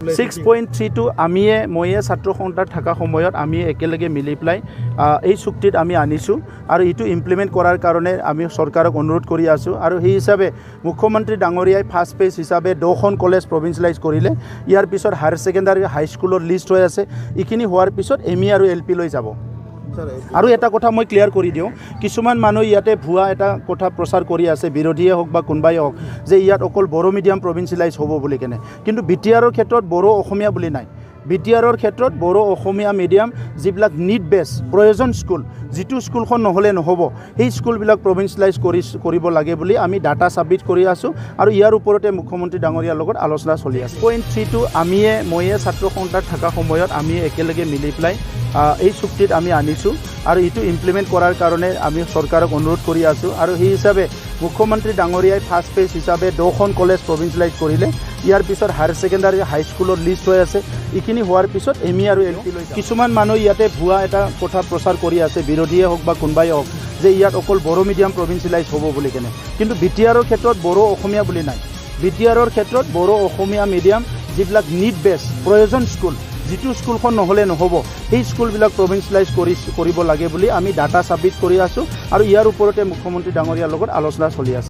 6.32 আমিয়ে ময়ে ছাত্ৰ সংস্থাত থকা সময়ত আমি একেলগে মিলি পেলাই এই চুক্তিত আমি আনিছোঁ আৰু এইটো ইমপ্লিমেণ্ট কৰাৰ কাৰণে আমি চৰকাৰক অনুৰোধ কৰি আছোঁ আৰু সেই হিচাপে মুখ্যমন্ত্ৰী ডাঙৰীয়াই ফাৰ্ষ্ট পেজ হিচাপে 2খন কলেজ প্ৰভিঞ্চিয়েলাইজ কৰিলে ইয়াৰ পিছত হায়াৰ ছেকেণ্ডাৰী হাইস্কুলৰ লিষ্ট হৈ আছে এইখিনি হোৱাৰ পিছত এমই আৰু এলপি লৈ যাব আৰু এটা কথা মই ক্লিয়াৰ কৰি দিওঁ কিছুমান মানুহ ইয়াতে ভুৱা এটা কথা প্ৰচাৰ কৰি আছে বিৰোধীয়ে হওক বা কোনবাই হওক যে ইয়াত অকল বড়ো মিডিয়াম প্ৰভিঞ্চিয়েলাইজ হ'ব বুলি কেনে কিন্তু বিটিআৰৰ ক্ষেত্ৰত বড়ো অসমীয়া বুলি নাই বিটিআৰৰ ক্ষেত্ৰত বড়ো অসমীয়া মিডিয়াম যিবিলাক নিড বেছ প্ৰয়োজন স্কুল যিটো স্কুলখন নহ'লে নহ'ব সেই স্কুলবিলাক প্ৰভিঞ্চিয়েলাইজ কৰিব লাগে বুলি আমি ডাটা ছাবমিট কৰি আছোঁ আৰু ইয়াৰ ওপৰতে মুখ্যমন্ত্ৰী ডাঙৰীয়াৰ লগত আলোচনা চলি আছে 6.32 আমিয়ে ময়ে ছাত্ৰ সংস্থাত থকা সময়ত আমি একেলগে মিলি পেলাই এই চুক্তিত আমি আনিছোঁ আৰু এইটো ইমপ্লিমেণ্ট কৰাৰ কাৰণে আমি চৰকাৰক অনুৰোধ কৰি আছোঁ আৰু সেই হিচাপে মুখ্যমন্ত্ৰী ডাঙৰীয়াই ফাৰ্ষ্ট পেজ হিচাপে 2খন কলেজ প্ৰভিঞ্চিয়েলাইজ কৰিলে ইয়াৰ পিছত হায়াৰ ছেকেণ্ডাৰী হাইস্কুলৰ লিষ্ট হৈ আছে এইখিনি হোৱাৰ পিছত এমই আৰু এলপি লৈ কিছুমান মানুহ ইয়াতে ভুৱা এটা কথা প্ৰচাৰ কৰি আছে বিৰোধীয়ে হওক বা কোনবাই হওক যে ইয়াত অকল বড়ো মিডিয়াম প্ৰভিঞ্চিয়েলাইজ হ'ব বুলি কেনে কিন্তু বিটিআৰৰ ক্ষেত্ৰত বড়ো অসমীয়া বুলি নাই বিটিআৰৰ ক্ষেত্ৰত বড়ো অসমীয়া মিডিয়াম যিবিলাক নিড বেছ প্ৰয়োজন স্কুল যিটো স্কুলখন নহ'লে নহ'ব সেই স্কুলবিলাক প্ৰভিঞ্চিয়েলাইজ কৰিব লাগে বুলি আমি ডাটা ছাবমিট কৰি আছোঁ আৰু ইয়াৰ ওপৰতে মুখ্যমন্ত্ৰী ডাঙৰীয়াৰ লগত আলোচনা চলি আছে